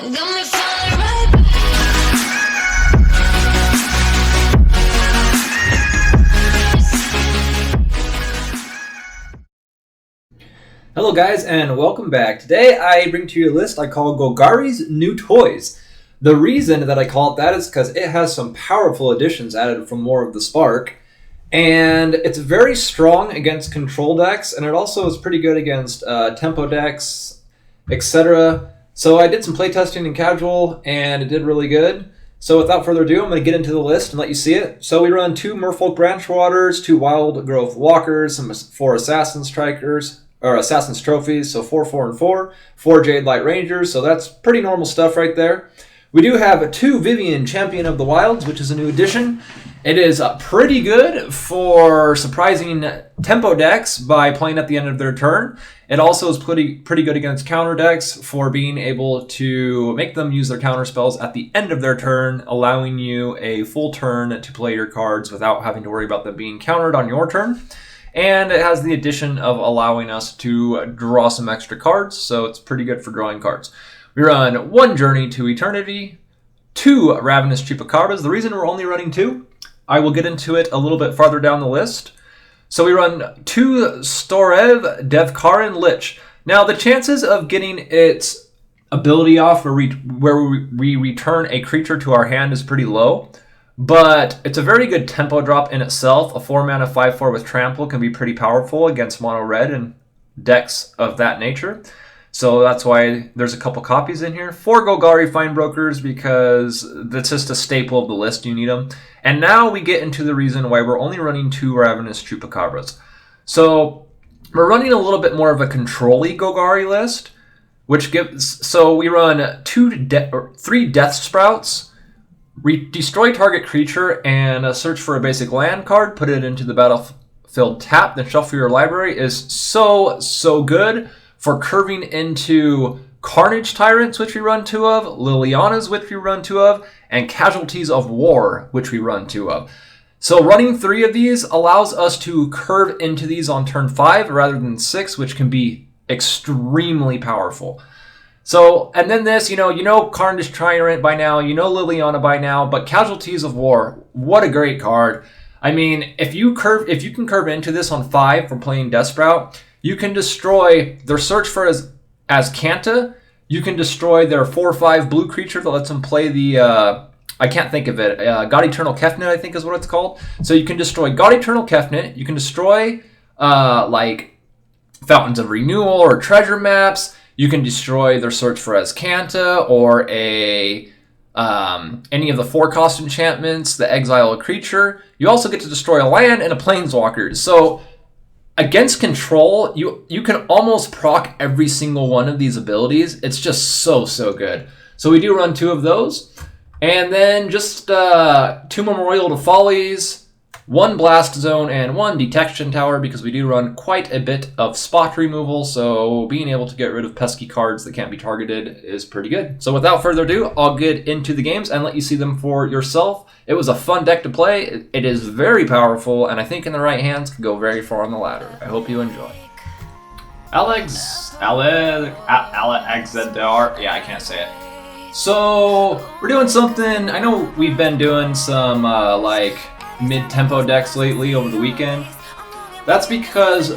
Hello guys, and welcome back. Today I bring to you a list I call Golgari's New Toys. The reason that I call it that is because it has some powerful additions added from More of the Spark, and it's very strong against control decks, and it also is pretty good against tempo decks, etc. So I did some playtesting in casual, and it did really good. So without further ado, I'm going to get into the list and let you see it. So we run 2 Merfolk Branchwalkers, 2 Wildgrowth Walkers, some 4 Assassin Strikers, or Assassin's Trophies, so 4, 4, and 4. 4 Jadelight Rangers, so that's pretty normal stuff right there. We do have 2 Vivien Champion of the Wilds, which is a new addition. It is pretty good for surprising tempo decks by playing at the end of their turn. It also is pretty good against counter decks for being able to make them use their counter spells at the end of their turn, allowing you a full turn to play your cards without having to worry about them being countered on your turn. And it has the addition of allowing us to draw some extra cards, so it's pretty good for drawing cards. We run 1 Journey to Eternity, 2 Ravenous Chupacabras. The reason we're only running 2, I will get into it a little bit farther down the list. So we run 2 Storrev, Devkarin, Lich. Now the chances of getting its ability off where we return a creature to our hand is pretty low. But it's a very good tempo drop in itself. A 4-mana 5/4 with Trample can be pretty powerful against mono red and decks of that nature. So that's why there's a couple copies in here. 4 Golgari Findbrokers because that's just a staple of the list. You need them. And now we get into the reason why we're only running 2 Ravenous Chupacabras. So we're running a little bit more of a control-y Golgari list, which gives. So we run 3 Deathsprouts. Destroy target creature and search for a basic land card, put it into the battlefield tap, then shuffle your library is so good for curving into Carnage Tyrants, which we run 2 of, Lilianas, which we run 2 of, and Casualties of War, which we run 2 of. So running 3 of these allows us to curve into these on turn 5 rather than 6, which can be extremely powerful. So, and then this, you know Carnage Tyrant by now, you know Liliana by now, but Casualties of War, what a great card. I mean, if you can curve into this on 5 from playing Deathsprout, you can destroy their search for as Kanta. You can destroy their 4/5 blue creature that lets them play the, I can't think of it, God Eternal Kefnet, I think is what it's called. So you can destroy God Eternal Kefnet, you can destroy, like, Fountains of Renewal or treasure maps. You can destroy their search for Azcanta or any of the 4-cost enchantments, the exile a creature. You also get to destroy a land and a planeswalker. So against control, you can almost proc every single one of these abilities. It's just so good. So we do run 2 of those. And then just 2 Memorial to Follies, 1 Blast Zone, and 1 Detection Tower, because we do run quite a bit of spot removal, so being able to get rid of pesky cards that can't be targeted is pretty good. So without further ado, I'll get into the games and let you see them for yourself. It was a fun deck to play. It is very powerful, and I think in the right hands can go very far on the ladder. I hope you enjoy. Alexander, yeah, I can't say it. So we're doing something, I know we've been doing some like mid-tempo decks lately over the weekend. That's because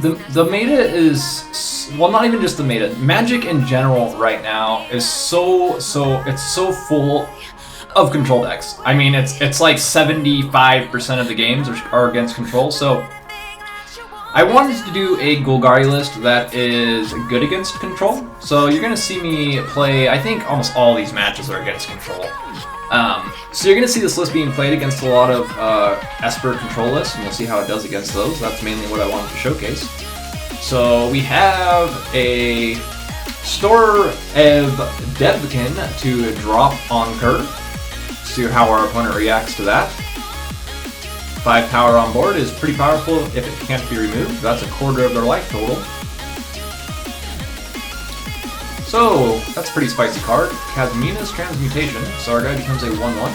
the meta is, well, not even just the meta, Magic in general right now is so full of control decks. I mean, it's like 75% of the games are against control, so I wanted to do a Golgari list that is good against control. So you're going to see me play, I think almost all these matches are against control. So you're going to see this list being played against a lot of Esper control lists, and you'll see how it does against those. That's mainly what I wanted to showcase. So we have a Storrev Devkarin to drop on curve. See how our opponent reacts to that. 5 power on board is pretty powerful if it can't be removed. That's a quarter of their life total. So, that's a pretty spicy card. Kasmina's Transmutation, so our guy becomes a 1/1.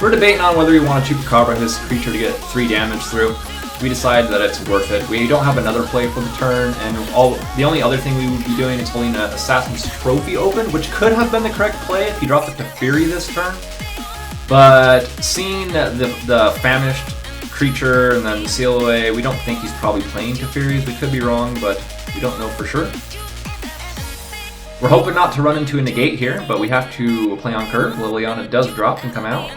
We're debating on whether we want to Chupacabra his creature to get 3 damage through. we decided that it's worth it. We don't have another play for the turn, and the only other thing we would be doing is holding an Assassin's Trophy open, which could have been the correct play if he dropped the Teferi this turn. But seeing the famished creature and then the seal away, we don't think he's probably playing Teferis. We could be wrong, but we don't know for sure. We're hoping not to run into a negate here, but we have to play on curve. Liliana does drop and come out.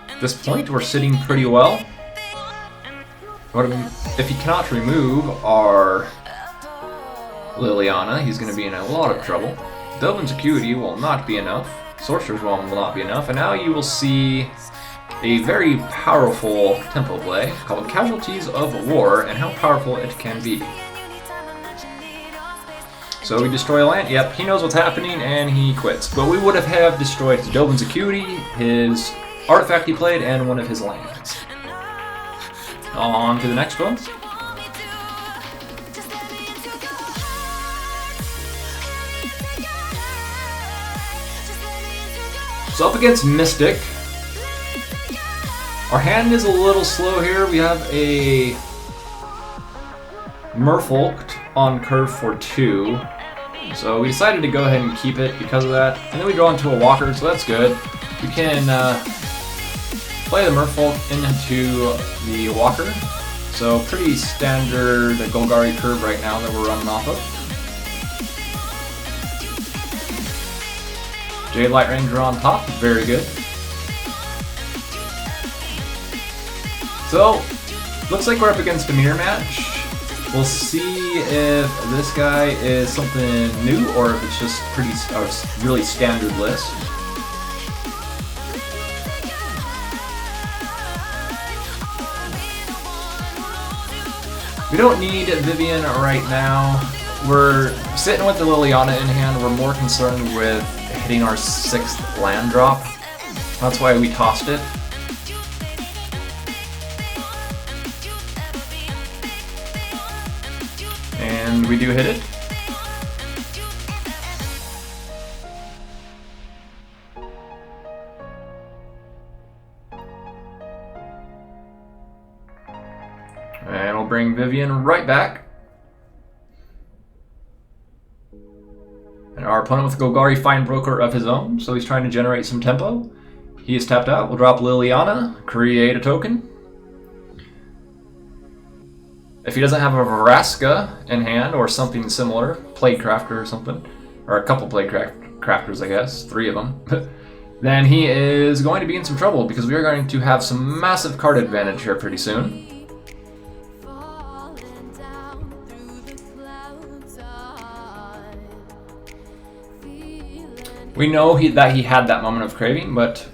At this point, we're sitting pretty well. If he cannot remove our Liliana, he's going to be in a lot of trouble. Delvin's Acuity will not be enough. Sorcerer's Realm will not be enough. And now you will see a very powerful tempo play called Casualties of War, and how powerful it can be. So we destroy a land. Yep, he knows what's happening, and he quits. But we would have destroyed his Delvin's Acuity, his artifact he played, and one of his lands. On to the next one. So up against Mystic. Our hand is a little slow here. We have a Merfolk on curve for 2. So we decided to go ahead and keep it because of that. And then we draw into a Walker, so that's good. We can play the Merfolk into the Walker. So pretty standard Golgari curve right now that we're running off of. Jadelight Ranger on top, very good. So, looks like we're up against a mirror match. We'll see if this guy is something new or if it's just a really standard list. We don't need Vivien right now. We're sitting with the Liliana in hand. We're more concerned with hitting our 6th land drop. That's why we tossed it. And we do hit it. And we'll bring Vivien right back. And our opponent with a Golgari Findbroker of his own, so he's trying to generate some tempo. He is tapped out. We'll drop Liliana, create a token. If he doesn't have a Vraska in hand or something similar, Plaguecrafter or something, or a couple Plaguecrafters, I guess, 3 of them, then he is going to be in some trouble because we are going to have some massive card advantage here pretty soon. We know that he had that moment of craving, but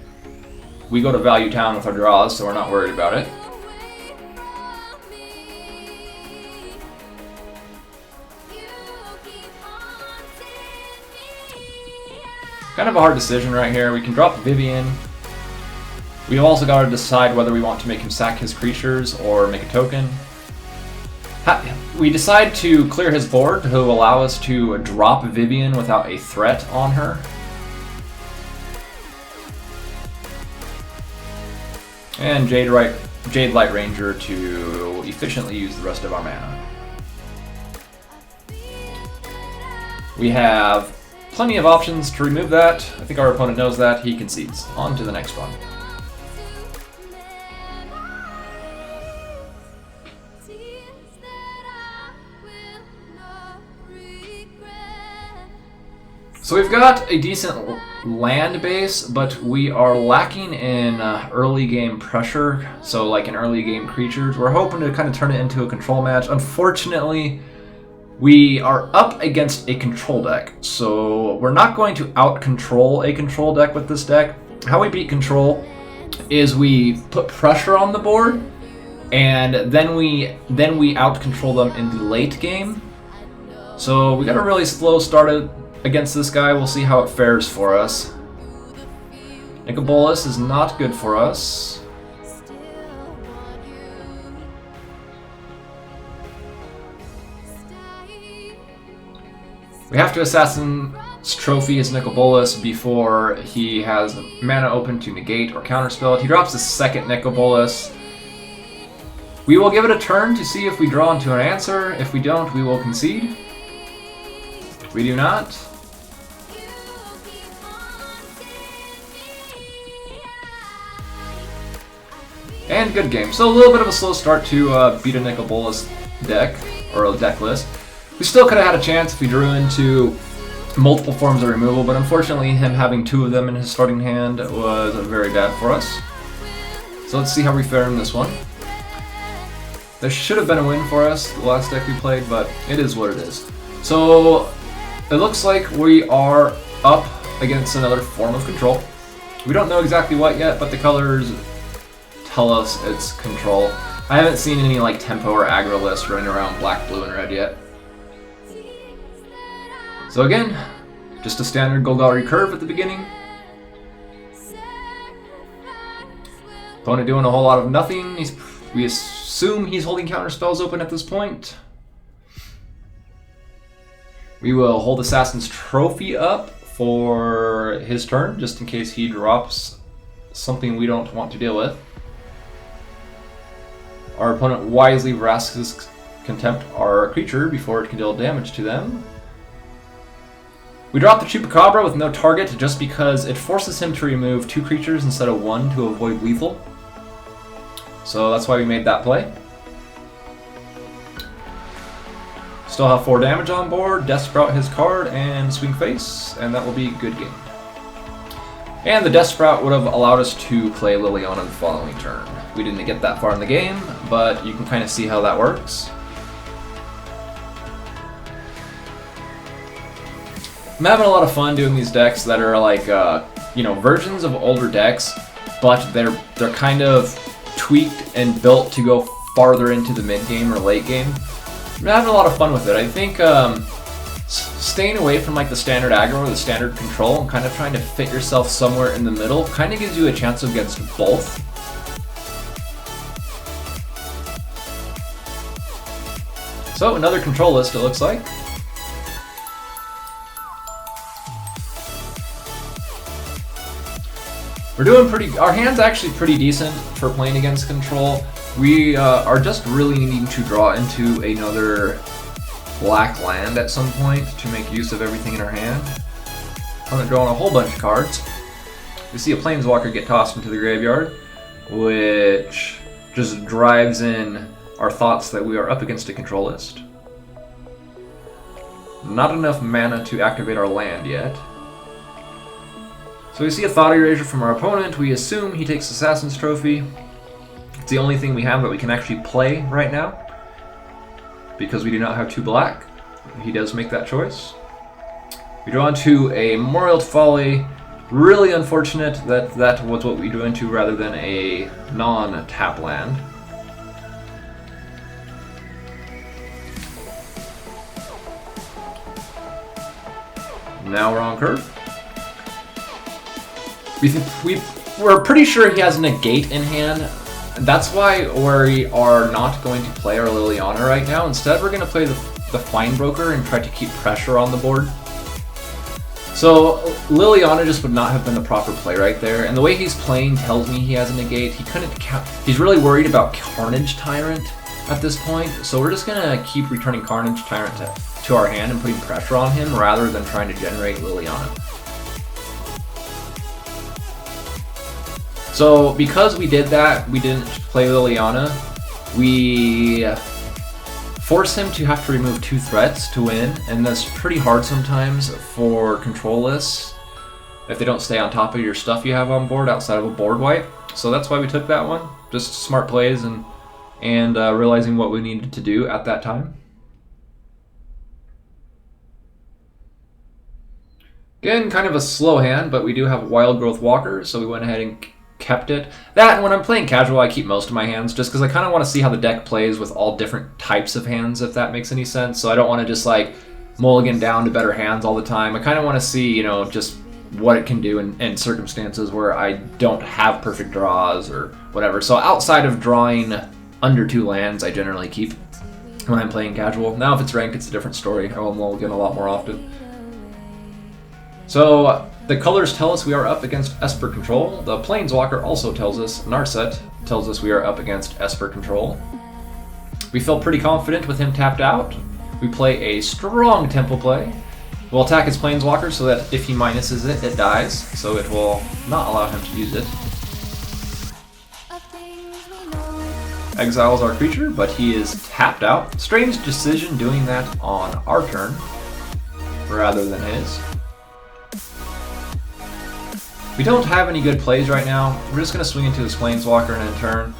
we go to Value Town with our draws, so we're not worried about it. Kind of a hard decision right here. We can drop Vivien. We've also got to decide whether we want to make him sack his creatures or make a token. We decide to clear his board to allow us to drop Vivien without a threat on her. And Jadelight Ranger to efficiently use the rest of our mana. We have plenty of options to remove that. I think our opponent knows that. He concedes. On to the next one. So we've got a decent land base, but we are lacking in early game pressure, so like in early game creatures. We're hoping to kind of turn it into a control match. Unfortunately, we are up against a control deck, so we're not going to out-control a control deck with this deck. How we beat control is we put pressure on the board, and then we out-control them in the late game. So we got a really slow start against this guy. We'll see how it fares for us. Nicobolus is not good for us. We have to Assassin's Trophy his Nicobolus before he has mana open to negate or counterspell it. He drops the second Nicobolus. We will give it a turn to see if we draw into an answer. If we don't, we will concede. We do not. And good game. So a little bit of a slow start to beat a Nicol Bolas deck, or a deck list. We still could have had a chance if he drew into multiple forms of removal, but unfortunately him having 2 of them in his starting hand was very bad for us. So let's see how we fare in this one. This should have been a win for us, the last deck we played, but it is what it is. So it looks like we are up against another form of control. We don't know exactly what yet, but the colors tell us it's control. I haven't seen any like tempo or aggro lists running around black, blue, and red yet. So again, just a standard Golgari curve at the beginning. Opponent doing a whole lot of nothing. We assume he's holding counter spells open at this point. We will hold Assassin's Trophy up for his turn, just in case he drops something we don't want to deal with. Our opponent wisely Vraska's Contempt our creature before it can deal damage to them. We drop the Chupacabra with no target just because it forces him to remove 2 creatures instead of 1 to avoid lethal. So that's why we made that play. Still have 4 damage on board, Deathsprout his card, and Swing Face, and that will be good game. And the Deathsprout would have allowed us to play Liliana the following turn. We didn't get that far in the game, but you can kind of see how that works. I'm having a lot of fun doing these decks that are like, you know, versions of older decks, but they're kind of tweaked and built to go farther into the mid game or late game. I'm having a lot of fun with it. I think staying away from like the standard aggro or the standard control and kind of trying to fit yourself somewhere in the middle kind of gives you a chance against both. So another control list, it looks like. We're doing pretty. Our hand's actually pretty decent for playing against control. We are just really needing to draw into another black land at some point to make use of everything in our hand. I'm gonna draw on a whole bunch of cards. We see a Planeswalker get tossed into the graveyard, which just drives in our thoughts that we are up against a control list. Not enough mana to activate our land yet. So we see a Thought Erasure from our opponent. We assume he takes Assassin's Trophy. It's the only thing we have that we can actually play right now, because we do not have 2 black. He does make that choice. We draw into a Memorial to Folly. Really unfortunate that that was what we drew into rather than a non-tap land. Now we're on curve. We're pretty sure he has a negate in hand. That's why we are not going to play our Liliana right now. Instead, we're going to play the Findbroker and try to keep pressure on the board. So Liliana just would not have been the proper play right there. And the way he's playing tells me he has a negate. He couldn't count. He's really worried about Carnage Tyrant at this point. So we're just going to keep returning Carnage Tyrant to our hand and putting pressure on him rather than trying to generate Liliana. So because we did that, we didn't play Liliana, we force him to have to remove 2 threats to win, and that's pretty hard sometimes for control lists if they don't stay on top of your stuff you have on board outside of a board wipe. So that's why we took that one. Just smart plays and realizing what we needed to do at that time. Again, kind of a slow hand, but we do have Wildgrowth Walker, so we went ahead and kept it. That, and when I'm playing casual, I keep most of my hands just because I kind of want to see how the deck plays with all different types of hands, if that makes any sense. So I don't want to just like mulligan down to better hands all the time. I kind of want to see, you know, just what it can do in circumstances where I don't have perfect draws or whatever. So outside of drawing under 2 lands, I generally keep when I'm playing casual. Now if it's ranked, it's a different story. I will mulligan a lot more often. So the colors tell us we are up against Esper control. The Planeswalker also tells us, Narset tells us we are up against Esper control. We felt pretty confident with him tapped out. We play a strong tempo play. We'll attack his Planeswalker so that if he minuses it, it dies. So it will not allow him to use it. Exiles our creature, but he is tapped out. Strange decision doing that on our turn rather than his. We don't have any good plays right now. We're just going to swing into his Planeswalker and in turn.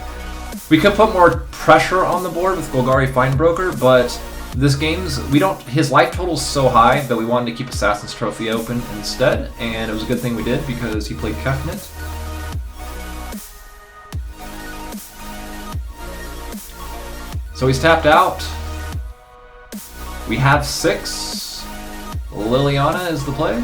We could put more pressure on the board with Golgari Findbroker, but this game's his life total's so high that we wanted to keep Assassin's Trophy open instead, and it was a good thing we did because he played Kefnet. So he's tapped out. We have 6. Liliana is the play.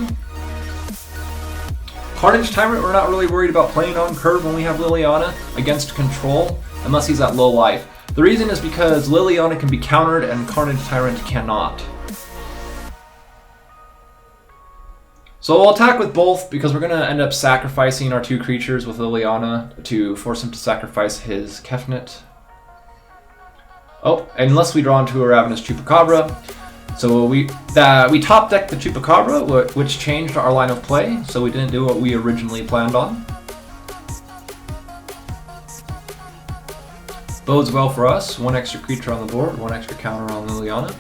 Carnage Tyrant, we're not really worried about playing on curve when we have Liliana against control, unless he's at low life. The reason is because Liliana can be countered and Carnage Tyrant cannot. So we'll attack with both because we're going to end up sacrificing our 2 creatures with Liliana to force him to sacrifice his Kefnet. Oh, unless we draw into a Ravenous Chupacabra. So we top decked the Chupacabra, which changed our line of play, so we didn't do what we originally planned on. Bodes well for us. 1 extra creature on the board, 1 extra counter on Liliana.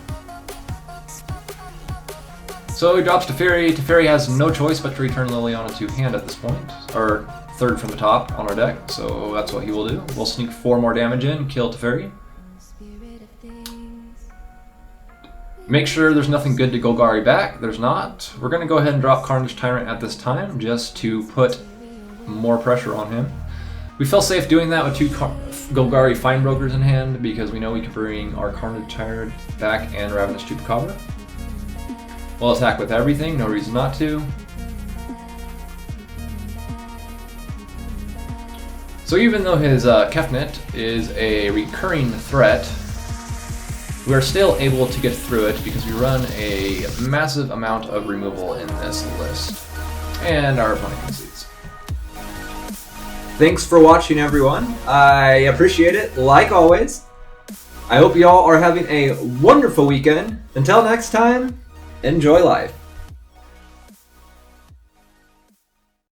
So he drops Teferi. Teferi has no choice but to return Liliana to hand at this point, or 3rd from the top on our deck, so that's what he will do. We'll sneak 4 more damage in, kill Teferi. Make sure there's nothing good to Golgari back. There's not. We're going to go ahead and drop Carnage Tyrant at this time just to put more pressure on him. We feel safe doing that with 2 Golgari Findbrokers in hand because we know we can bring our Carnage Tyrant back and Ravenous Chupacabra. We'll attack with everything, no reason not to. So even though his Kefnet is a recurring threat, we are still able to get through it because we run a massive amount of removal in this list. And our opponent concedes. Thanks for watching, everyone. I appreciate it, like always. I hope you all are having a wonderful weekend. Until next time, enjoy life.